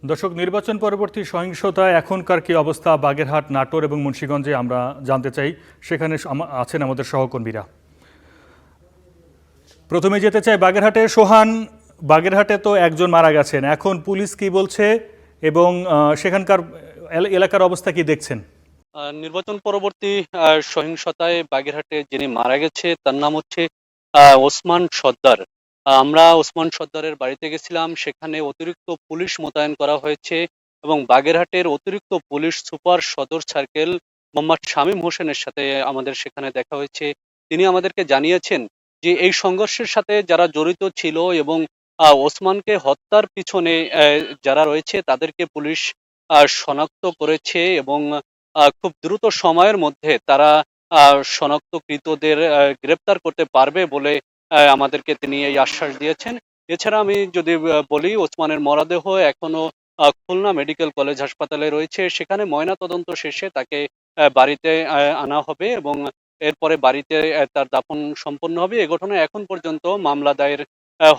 দর্শক, নির্বাচন পরবর্তী সহিংসতায় এখনকার কি অবস্থা বাগেরহাট, নাটোর এবং মুন্সিগঞ্জে আমরা জানতে চাই। সেখানে আছেন আমাদের সহকর্মীরা। প্রথমে যেতে চাই বাগেরহাটে। সোহান, বাগেরহাটে তো একজন মারা গেছেন, এখন পুলিশ কি বলছে এবং সেখানকার এলাকার অবস্থা কি দেখছেন? নির্বাচন পরবর্তী সহিংসতায় বাগেরহাটে যিনি মারা গেছে তার নাম হচ্ছে ওসমান সর্দার। আমরা ওসমান সর্দারের বাড়িতে গেছিলাম, সেখানে অতিরিক্ত পুলিশ মোতায়েন করা হয়েছে এবং বাগেরহাটের অতিরিক্ত পুলিশ সুপার সদর সার্কেল মোহাম্মদ শামীম হোসেনের সাথে আমাদের সেখানে দেখা হয়েছে। তিনি আমাদেরকে জানিয়েছেন যে এই সংঘর্ষের সাথে যারা জড়িত ছিল এবং ওসমানকে হত্যার পিছনে যারা রয়েছে তাদেরকে পুলিশ শনাক্ত করেছে এবং খুব দ্রুত সময়ের মধ্যে তারা শনাক্তকৃতদের গ্রেপ্তার করতে পারবে বলে আমাদেরকে তিনি এই আশ্বাস দিয়েছেন। এছাড়া আমি যদি বলি, ওসমানের মরদেহ এখনো খুলনা মেডিকেল কলেজ হাসপাতালে রয়েছে। সেখানে ময়নাতদন্ত শেষে তাকে বাড়িতে আনা হবে এবং এরপরে বাড়িতে তার দাফন সম্পন্ন হবে। এ ঘটনায় এখন পর্যন্ত মামলা দায়ের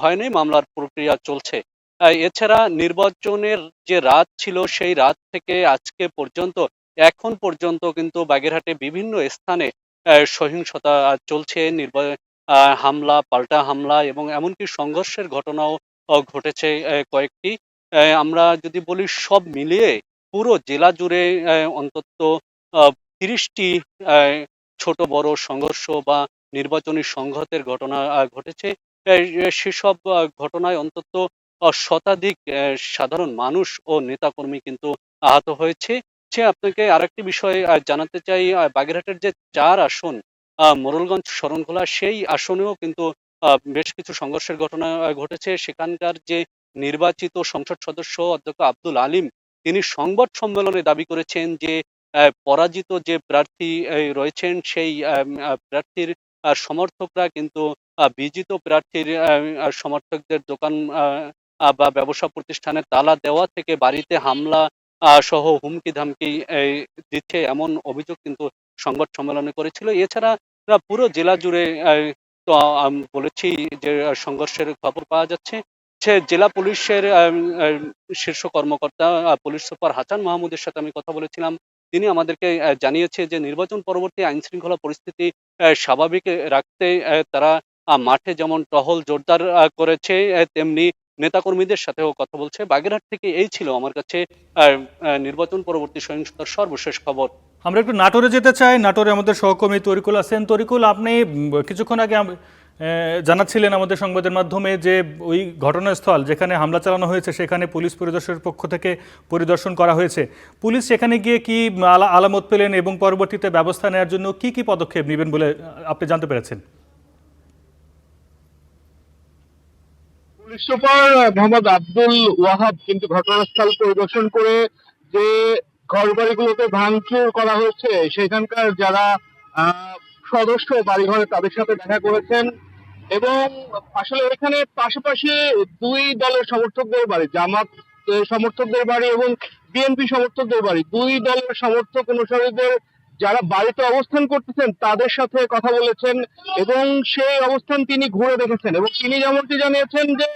হয়নি, মামলার প্রক্রিয়া চলছে। এছাড়া নির্বাচনের যে রাত ছিল সেই রাত থেকে আজকে পর্যন্ত এখন পর্যন্ত কিন্তু বাগেরহাটে বিভিন্ন স্থানে সহিংসতা চলছে। হামলা, পাল্টা হামলা এবং এমনকি সংঘর্ষের ঘটনাও ঘটেছে কয়েকটি। আমরা যদি বলি সব মিলিয়ে পুরো জেলা জুড়ে অন্তত ৩০টি ছোট বড় সংঘর্ষ বা নির্বাচনী সংঘাতের ঘটনা ঘটেছে। সেসব ঘটনায় অন্তত শতাধিক সাধারণ মানুষ ও নেতাকর্মী কিন্তু আহত হয়েছে। আপনাকে আরেকটি বিষয় জানাতে চাই, বাগেরহাটের যে ৪ আসন মোড়েলগঞ্জ শরণখোলা, সেই আসনেও কিন্তু বেশ কিছু সংঘর্ষের ঘটনা ঘটেছে। সেখানকার যে নির্বাচিত সংসদ সদস্য অধ্যক্ষ আব্দুল আলিম, তিনি সংবাদ সম্মেলনে দাবি করেছেন যে পরাজিত যে প্রার্থী রয়েছেন সেই প্রার্থীর সমর্থকরা কিন্তু বিজিত প্রার্থীর সমর্থকদের দোকান বা ব্যবসা প্রতিষ্ঠানে তালা দেওয়া থেকে বাড়িতে হামলা সহ হুমকি ধামকি দিচ্ছে, এমন অভিযোগ কিন্তু সংবাদ সম্মেলনে করেছিল। এছাড়া পুরো জেলা জুড়ে তো বলেছি যে সংঘর্ষের খবর পাওয়া যাচ্ছে। সে জেলা পুলিশের শীর্ষ কর্মকর্তা পুলিশ সুপার হাসান মাহমুদের সাথে আমি কথা বলেছিলাম। তিনি আমাদেরকে জানিয়েছে যে নির্বাচন পরবর্তী আইন শৃঙ্খলা পরিস্থিতি স্বাভাবিক রাখতে তারা মাঠে যেমন টহল জোরদার করেছে, তেমনি নেতাকর্মীদের সাথেও কথা বলছে। বাগেরহাট থেকে এই ছিল আমার কাছে নির্বাচন পরবর্তী সহিংসতার সর্বশেষ খবর। আমরা একটু নাটোরে যেতে চাই। নাটোরে আমাদের সহকর্মী তরিকুল আছেন। তরিকুল, আপনি কিছুক্ষণ আগে জানাচ্ছিলেন আমাদের সংবাদের মাধ্যমে যে ওই ঘটনাস্থল যেখানে হামলা চালানো হয়েছে সেখানে পুলিশ পরিদর্শনের পক্ষ থেকে পরিদর্শন করা হয়েছে। পুলিশ সেখানে গিয়ে কি আলামত পেলেন এবং পরবর্তীতে ব্যবস্থা নেওয়ার জন্য কি কি পদক্ষেপ নেবেন বলে আপনি জানতে পেরেছেন? পুলিশ সুপার মোহাম্মদ আব্দুল ওয়াহাব কিন্তু ঘটনাস্থল পরিদর্শন করে যে ঘরবাড়িগুলোতে ভাঙচুর করা হয়েছে সেখানকার যারা আহ, সদস্য বাড়িঘরে তাদের সাথে দেখা করেছেন এবং আসলে এখানে পাশাপাশি দুই দলের সমর্থকদের বাড়ি, জামাত সমর্থকদের বাড়ি এবং বিএনপি সমর্থকদের বাড়ি, দুই দলের সমর্থক অনুসারীদের যারা বাড়িতে অবস্থান করতেছেন তাদের সাথে কথা বলেছেন এবং সেই অবস্থান তিনি ঘুরে দেখেছেন এবং তিনি যেমনটি জানিয়েছেন যে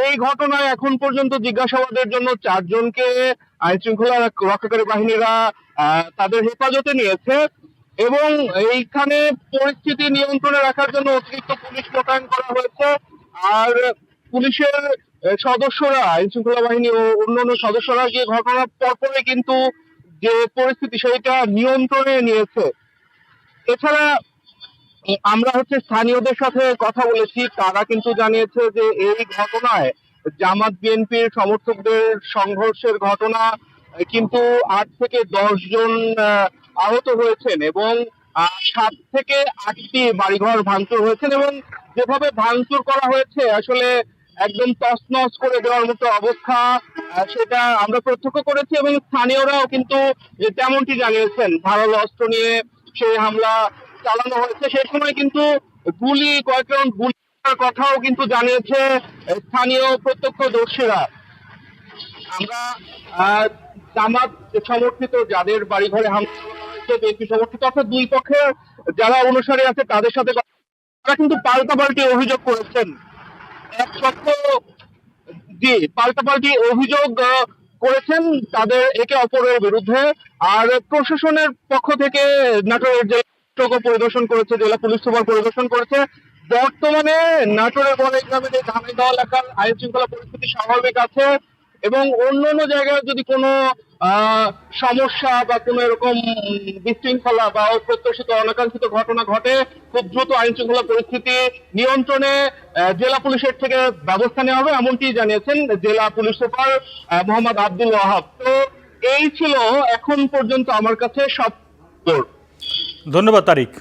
এই ঘটনায় এখন পর্যন্ত জিজ্ঞাসাবাদের জন্য ৪ জনকে আইন শৃঙ্খলা রক্ষাকারী বাহিনীরা তাদের হেফাজতে নিয়েছে এবং এইখানে পরিস্থিতি নিয়ন্ত্রণে রাখার জন্য অতিরিক্ত পুলিশ মোতায়েন করা হয়েছে। আর পুলিশের সদস্যরা, আইন শৃঙ্খলা বাহিনী ও অন্যান্য সদস্যরা গিয়ে ঘটনার পরপরই কিন্তু যে পরিস্থিতি সেইটা নিয়ন্ত্রণে নিয়েছে। এছাড়া আমরা স্থানীয়দের সাথে কথা বলেছি, তারা কিন্তু জানিয়েছে যে এই ঘটনায় জামাত বিএনপির সমর্থকদের সংঘর্ষের ঘটনা কিন্তু ৮ থেকে ১০ জন আহত হয়েছেন এবং ৭ থেকে ৮টি বাড়িঘর ভাঙচুর হয়েছেন এবং যেভাবে ভাঙচুর করা হয়েছে আসলে একদম তছনছ করে দেওয়ার মতো অবস্থা, সেটা আমরা প্রত্যক্ষ করেছি এবং স্থানীয়রাও কিন্তু তেমনটি জানিয়েছেন। ধারালো অস্ত্র নিয়ে সেই হামলা চালানো হয়েছে, সেই সময় কিন্তু কয়েক রাউন্ড গুলি করার কথাও কিন্তু জানিয়েছে স্থানীয় প্রত্যক্ষদর্শীরা। আমরা জামাত সমর্থিত যাদের বাড়িঘরে হামলা হয়েছে, বিএনপি সমর্থিত অর্থাৎ দুই পক্ষের যারা অনুসারী আছে তাদের সাথে তারা কিন্তু পাল্টাপাল্টি অভিযোগ করেছেন। এক পক্ষ জি পাল্টাপাল্টি অভিযোগ করেছেন তাদের একে অপরের বিরুদ্ধে। আর প্রশাসনের পক্ষ থেকে নাটোরের জেলা পরিদর্শন করেছে, জেলা পুলিশ সুপার পরিদর্শন করেছে। বর্তমানে নাটোরের বড়াইগ্রামে যে ধানাইদহ এলাকার আইন শৃঙ্খলা পরিস্থিতি স্বাভাবিক আছে, এবং অন্যান্য জায়গায় যদি কোনো সমস্যা বা কোনো এরকম বিশৃঙ্খলা বা অপ্রত্যাশিত অনাকাঙ্ক্ষিত ঘটনা ঘটে, খুব দ্রুত আইন শৃঙ্খলা পরিস্থিতি নিয়ন্ত্রণে জেলা পুলিশের থেকে ব্যবস্থা নেওয়া হবে, এমনটি জানিয়েছেন জেলা পুলিশ সুপার মোহাম্মদ আব্দুল ওয়াহাব। তো এই ছিল এখন পর্যন্ত আমার কাছে সব। ধন্যবাদ তারিক।